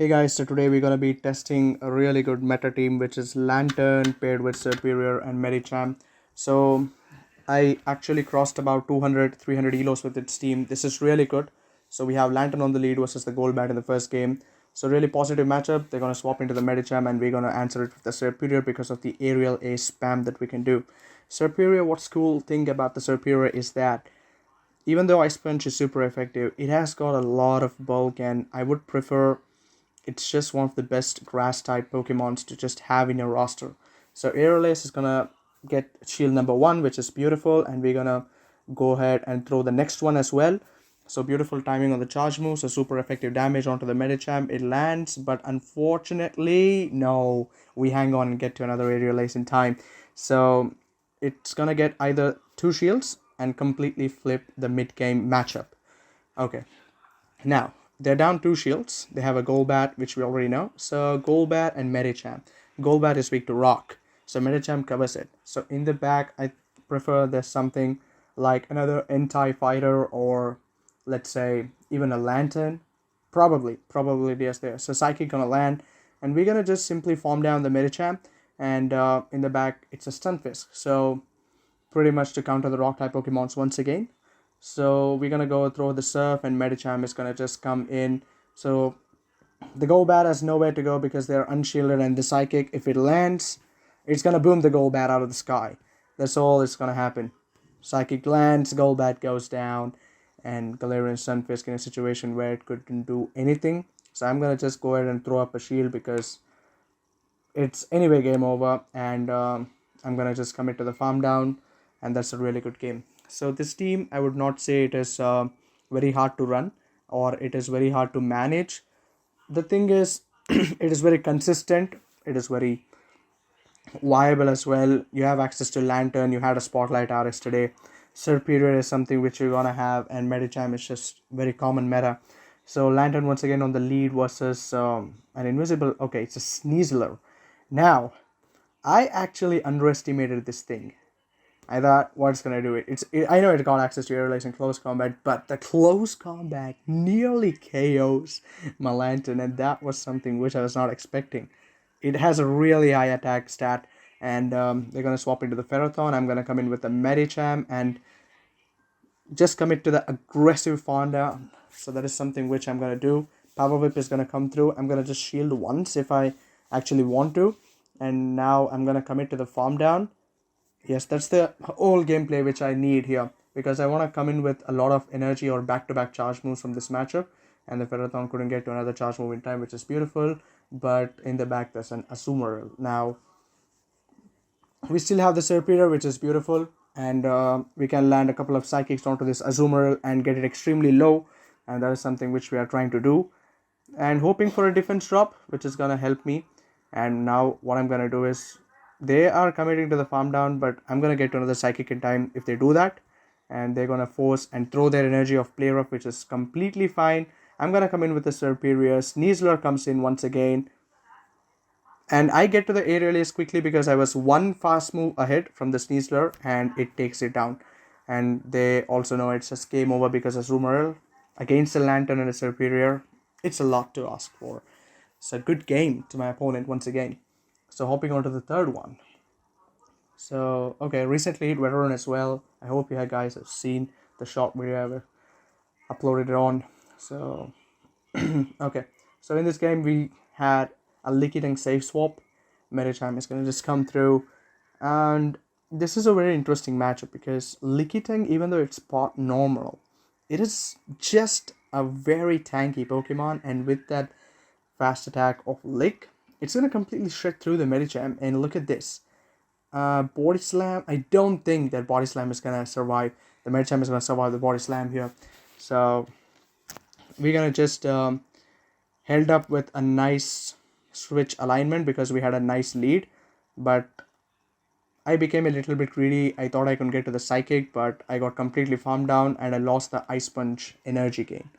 Hey guys, so today we're going to be testing a really good meta team which is Lantern paired with Serperior and Medicham. So I actually crossed about 200, 300 elos with its team. This is really good. So we have Lantern on the lead versus the Gold Bat in the first game. So really positive matchup. They're going to swap into the Medicham and we're going to answer it with the Serperior because of the aerial ace spam that we can do. Serperior, what's cool thing about the Serperior is that even though Ice Punch is super effective, it has got a lot of bulk and I would prefer it's just one of the best grass type Pokemons to just have in your roster. So Aerolace is gonna get shield number 1, which is beautiful, and we're gonna go ahead and throw the next one as well. So beautiful timing on the charge move, so super effective damage onto the Medicham. It lands, but unfortunately, no, we hang on and get to another Aerolace in time. So it's gonna get either 2 shields and completely flip the mid-game matchup. Okay, now they're down 2 shields. They have a Golbat, which we already know. So Golbat and Medicham. Golbat is weak to rock, so Medicham covers it. So in the back, I prefer there's something like another Entei fighter, or let's say even a Lantern. Probably yes there. So Psychic gonna land, and we're gonna just simply farm down the Medicham, and in the back it's a Stunfisk. So pretty much to counter the rock type Pokemons once again. So we're gonna go throw the Surf, and Medicham is gonna just come in. So the Golbat has nowhere to go because they're unshielded, and the Psychic, if it lands, it's gonna boom the Golbat out of the sky. That's all that's gonna happen. Psychic lands, Golbat goes down, and Galarian Sunfisk in a situation where it couldn't do anything. So I'm gonna just go ahead and throw up a shield because it's anyway game over, and I'm gonna just commit to the farm down, and that's a really good game. So this team, I would not say it is very hard to run or it is very hard to manage. The thing is, it is very consistent. It is very viable as well. You have access to Lantern. You had a Spotlight RS today. Serperior is something which you're gonna have, and Medicham is just very common meta. So Lantern once again on the lead versus an invisible. Okay, it's a Sneasler. Now, I actually underestimated this thing. I thought, what's gonna do it? I know it got access to Aerolace in close combat, but the close combat nearly KOs my Lantern, and that was something which I was not expecting. It has a really high attack stat, and they're gonna swap into the Ferrothorn. I'm gonna come in with the Medicham and just commit to the aggressive Fonda. So that is something which I'm gonna do. Power Whip is gonna come through. I'm gonna just shield once if I actually want to, and now I'm gonna commit to the farm down. Yes, that's the whole gameplay which I need here, because I want to come in with a lot of energy or back-to-back charge moves from this matchup, and the Ferrothorn couldn't get to another charge move in time, which is beautiful, but in the back there's an Azumarill. Now, we still have the Serperior, which is beautiful, and we can land a couple of Psychics onto this Azumarill and get it extremely low, and that is something which we are trying to do, and hoping for a defense drop, which is going to help me. And now what I'm going to do is, they are committing to the farm down, but I'm going to get to another Psychic in time if they do that. And they're going to force and throw their energy of Play Rough, which is completely fine. I'm going to come in with the Serperior. Sneasler comes in once again. And I get to the Aerolace quickly because I was one fast move ahead from the Sneasler, and it takes it down. And they also know it's just game over because of Azumarill against the Lantern and the Serperior. It's a lot to ask for. It's a good game to my opponent once again. So hopping on to the third one. So, okay, recently hit Veteran as well. I hope you guys have seen the short video I uploaded it on. So, okay. So in this game, we had a Lickitung safe swap. Medicham is going to just come through. And this is a very interesting matchup because Lickitung, even though it's pot normal, it is just a very tanky Pokemon. And with that fast attack of Lick, it's going to completely shred through the Medicham, and look at this. Body Slam, I don't think that Body Slam is going to survive. The Medicham is going to survive the Body Slam here. So, we're going to just held up with a nice switch alignment because we had a nice lead. But I became a little bit greedy. I thought I could get to the Psychic, but I got completely farmed down and I lost the Ice Punch energy gain.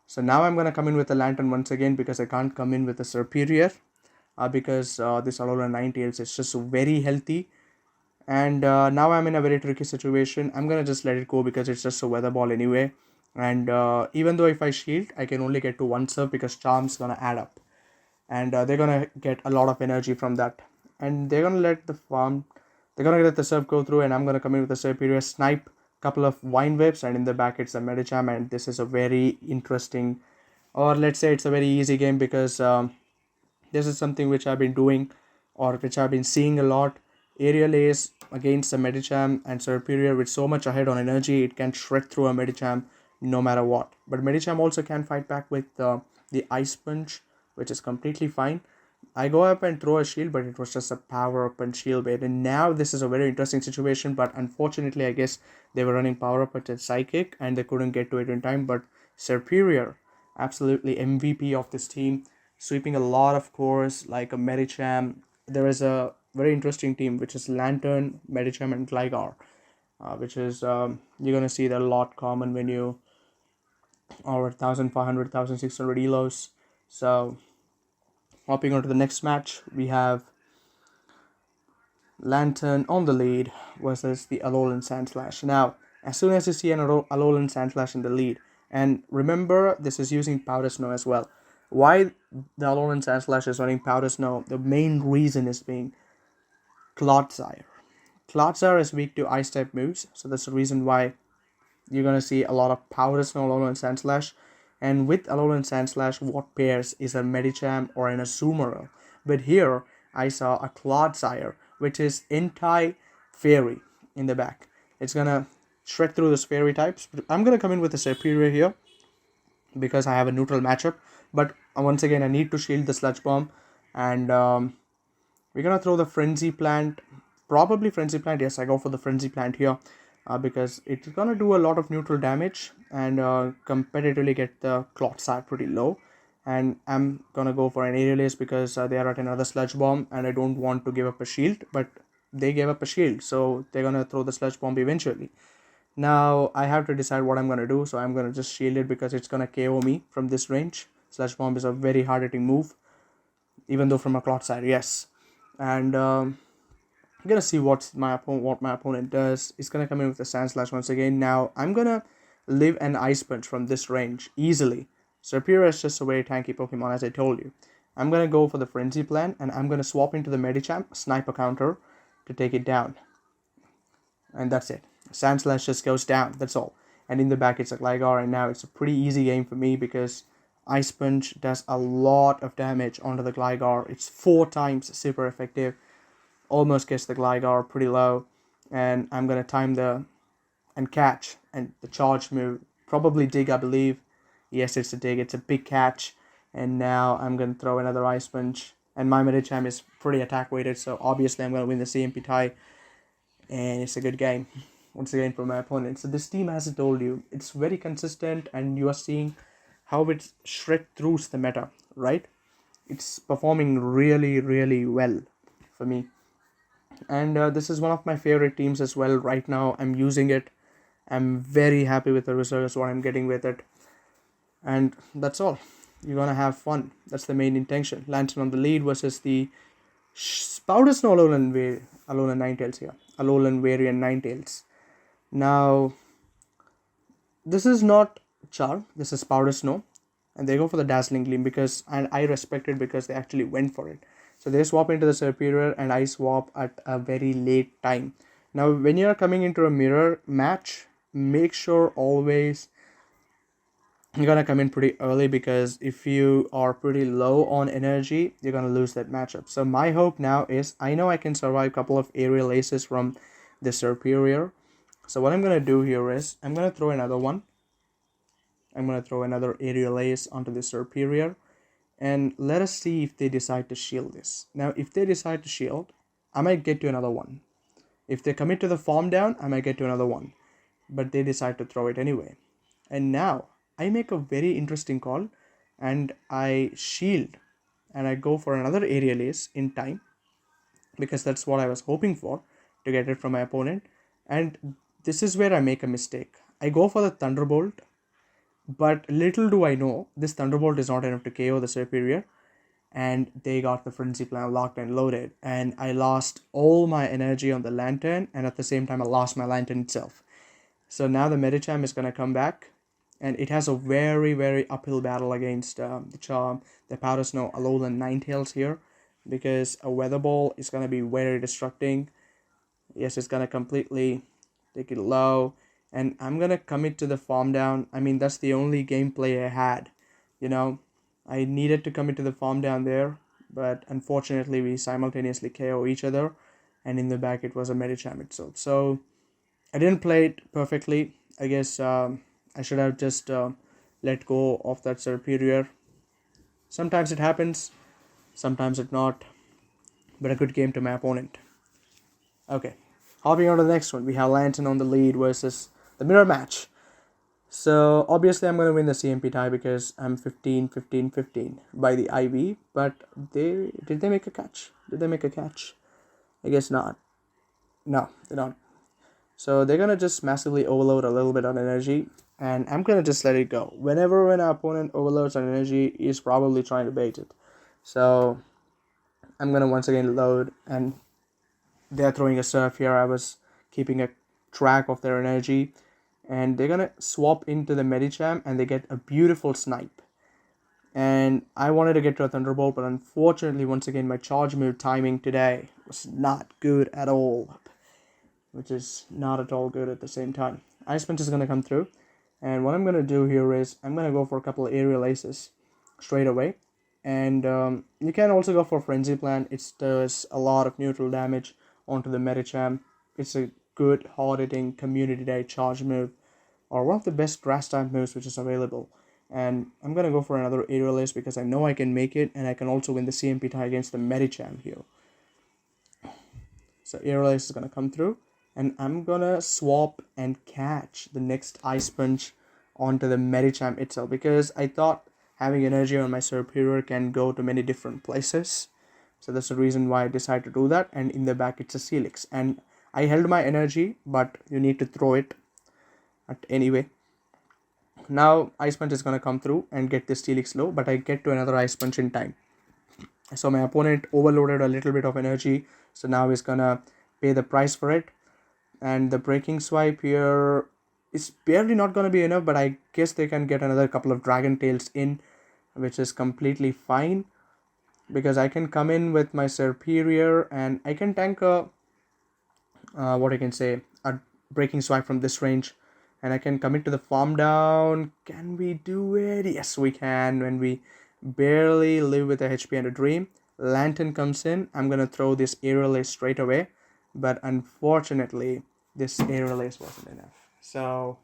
So now I'm going to come in with the Lantern once again because I can't come in with the Serperior. Because this Alola Ninetales is just very healthy, and now I'm in a very tricky situation. I'm gonna just let it go because it's just a weather ball anyway, And even though if I shield, I can only get to one serve because charm's gonna add up, and they're gonna get a lot of energy from that, and they're gonna let the farm, they're gonna let the serve go through, and I'm gonna come in with a Serperior, snipe couple of vine whips, and in the back it's a Medicham, and this is a very interesting, or let's say it's a very easy game because this is something which I've been doing, or which I've been seeing a lot. Aerial Ace against a Medicham and Serperior with so much ahead on energy, it can shred through a Medicham no matter what. But Medicham also can fight back with the Ice Punch, which is completely fine. I go up and throw a shield, but it was just a power up and shield bait. And now this is a very interesting situation, but unfortunately, I guess they were running power up at Psychic and they couldn't get to it in time. But Serperior, absolutely MVP of this team, sweeping a lot of cores like a Medicham. There is a very interesting team which is Lantern, Medicham, and Gligar, which is you're gonna see that a lot common when you are 1500, 1600 elos. So hopping on to the next match, we have Lantern on the lead versus the Alolan Sandslash. Now, as soon as you see an Alolan Sandslash in the lead, and remember this is using Powder Snow as well. Why the Alolan Sandslash is running Powder Snow? The main reason is being Clodsire. Clodsire is weak to Ice type moves, so that's the reason why you're gonna see a lot of Powder Snow, Alolan Sandslash. And with Alolan Sandslash, what pairs is a Medicham or an Azumarill? But here, I saw a Clodsire, which is anti-fairy in the back. It's gonna shred through those fairy types. But I'm gonna come in with a Serperior here because I have a neutral matchup. But once again, I need to shield the Sludge Bomb. And we're gonna throw the Frenzy Plant. Probably Frenzy Plant. Yes, I go for the Frenzy Plant here. Because it's gonna do a lot of neutral damage and competitively get the Clodsire pretty low. And I'm gonna go for an Aerial Ace because they are at another Sludge Bomb and I don't want to give up a shield, but they gave up a shield, so they're gonna throw the Sludge Bomb eventually. Now I have to decide what I'm gonna do, so I'm gonna just shield it because it's gonna KO me from this range. Sludge Bomb is a very hard hitting move, even though from a Clodsire, yes. And I'm gonna see what my opponent does. He's gonna come in with a Sandslash once again. Now I'm gonna live an Ice Punch from this range easily. Serperior is just a very tanky Pokemon, as I told you. I'm gonna go for the Frenzy Plan and I'm gonna swap into the Medicham Sniper counter to take it down. And that's it. Sandslash just goes down. That's all. And in the back it's a Gligar, and now it's a pretty easy game for me because Ice Punch does a lot of damage onto the Gligar. It's 4 times super effective. Almost gets the Gligar pretty low, and I'm gonna time the and catch and the charge move. Probably dig, I believe. Yes, it's a dig. It's a big catch, and now I'm gonna throw another Ice Punch. And my Medicham is pretty attack weighted, so obviously I'm gonna win the CMP tie, and it's a good game once again for my opponent. So this team, as I told you, it's very consistent, and you are seeing how it shred through the meta, right? It's performing really, really well for me. And this is one of my favorite teams as well. Right now I'm using it. I'm very happy with the results, what I'm getting with it. And that's all. You're gonna have fun. That's the main intention. Lantern on the lead versus the Powder Snow Alolan Ninetales here. Alolan variant Ninetales. Now, this is not Charm. This is Powder Snow. And they go for the Dazzling Gleam because, and I respect it because they actually went for it. So they swap into the Serperior and I swap at a very late time. Now when you're coming into a mirror match, make sure always you're gonna come in pretty early because if you are pretty low on energy, you're gonna lose that matchup. So my hope now is, I know I can survive a couple of Aerial Aces from the Serperior. So what I'm gonna do here is, I'm gonna throw another one. I'm gonna throw another Aerial Ace onto the Serperior. And let us see if they decide to shield this. Now, if they decide to shield, I might get to another one. If they commit to the farm down, I might get to another one. But they decide to throw it anyway. And now, I make a very interesting call. And I shield. And I go for another Aerial Ace in time. Because that's what I was hoping for. To get it from my opponent. And this is where I make a mistake. I go for the Thunderbolt. But little do I know, this Thunderbolt is not enough to KO the Serperior. And they got the Frenzy Plan locked and loaded. And I lost all my energy on the Lantern. And at the same time, I lost my Lantern itself. So now the Medicham is going to come back. and it has a very, very uphill battle against the Charm, the Powder Snow, Alolan, and Ninetales here, because a Weather Ball is going to be very destructing. Yes, it's going to completely take it low, and I'm going to commit to the farm down. I mean, that's the only gameplay I had, you know. I needed to commit to the farm down there, but unfortunately we simultaneously KO each other, and in the back it was a Medicham itself. So I didn't play it perfectly. I guess I should have just let go of that Serperior. Sometimes it happens, sometimes it not, but a good game to my opponent. Okay, hopping on to the next one, we have Lantern on the lead versus the mirror match. So obviously I'm going to win the CMP tie because I'm 15 by the IV, but did they make a catch? Did they make a catch? I guess not. No, they're not. So they're going to just massively overload a little bit on energy, and I'm going to just let it go. Whenever when our opponent overloads on energy, he's probably trying to bait it. So I'm going to once again load, and they're throwing a surf here. I was keeping a track of their energy, and they're going to swap into the Medicham, and they get a beautiful snipe. And I wanted to get to a Thunderbolt, but unfortunately, once again, my charge move timing today was not good at all, which is not at all good at the same time. Ice Punch is going to come through, and what I'm going to do here is I'm going to go for a couple of aerial aces straight away, and you can also go for Frenzy Plant. It does a lot of neutral damage onto the Medicham. It's a good hard-hitting community day charge move, or one of the best grass type moves which is available. And I'm going to go for another aerial ace because I know I can make it, and I can also win the CMP tie against the Medicham here. So aerial ace is going to come through, and I'm going to swap and catch the next Ice Punch onto the Medicham itself, because I thought having energy on my Serperior can go to many different places. So that's the reason why I decided to do that, and in the back it's a Celix. And I held my energy, but you need to throw it anyway. Now Ice Punch is going to come through and get this Celix low, but I get to another Ice Punch in time. So my opponent overloaded a little bit of energy, so now he's going to pay the price for it. And the Breaking Swipe here is barely not going to be enough, but I guess they can get another couple of Dragon Tails in, which is completely fine, because I can come in with my Serperior and I can tank a Breaking Swipe from this range, and I can commit to the farm down. Can we do it? Yes, we can, when we barely live with a HP and a dream. Lantern comes in. I'm going to throw this aerial ace straight away, but unfortunately this aerial ace wasn't enough. So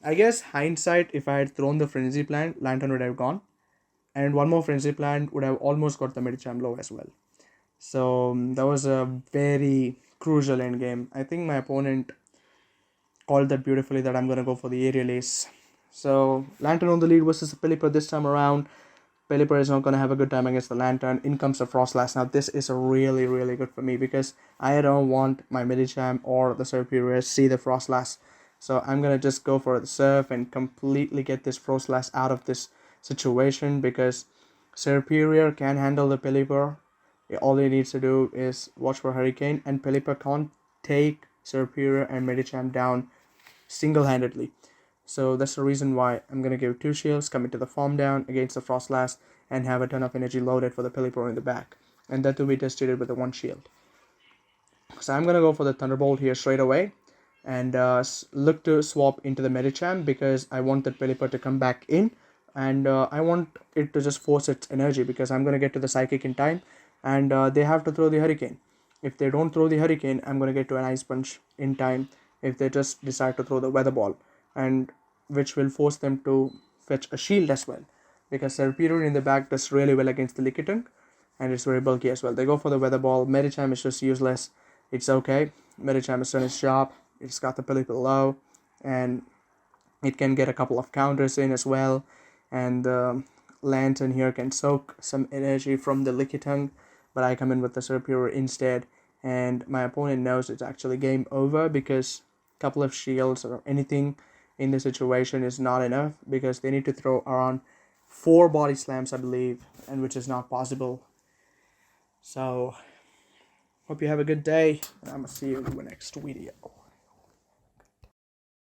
I guess hindsight, if I had thrown the Frenzy Plant, Lantern would have gone, and one more Frenzy Plant would have almost got the Medicham low as well. So that was a very crucial end game. I think my opponent called that beautifully, that I'm going to go for the aerial ace. So Lantern on the lead versus Pelipper this time around. Pelipper is not going to have a good time against the Lantern. In comes the Frostlass. Now this is really, really good for me, because I don't want my Medicham or the Serperior to see the Frostlass. So I'm going to just go for the Surf and completely get this Frostlass out of this situation, because Serperior can handle the Pelipper. All he needs to do is watch for Hurricane, and Pelipper can't take Serperior and Medicham down single-handedly. So that's the reason why I'm going to give 2 shields, commit to the farm down against the Frostlass, and have a ton of energy loaded for the Pelipper in the back. And that will be tested with the 1 shield. So I'm going to go for the Thunderbolt here straight away, and look to swap into the Medicham, because I want that Pelipper to come back in, and I want it to just force its energy, because I'm going to get to the Psychic in time, and they have to throw the Hurricane. If they don't throw the Hurricane, I'm going to get to an Ice Punch in time if they just decide to throw the Weather Ball, and which will force them to fetch a shield as well, because Serperior in the back does really well against the Lickitung, and it's very bulky as well. They go for the Weather Ball. Medicham is just useless. It's okay. Medicham has done its job. It's got the Pelipper low, and it can get a couple of counters in as well, and the Lantern here can soak some energy from the Lickitung, but I come in with the Serperior instead, and my opponent knows it's actually game over, because a couple of shields or anything in the situation is not enough, because they need to throw around 4 body slams, I believe, and which is not possible. So hope you have a good day, and I'm gonna see you in the next video.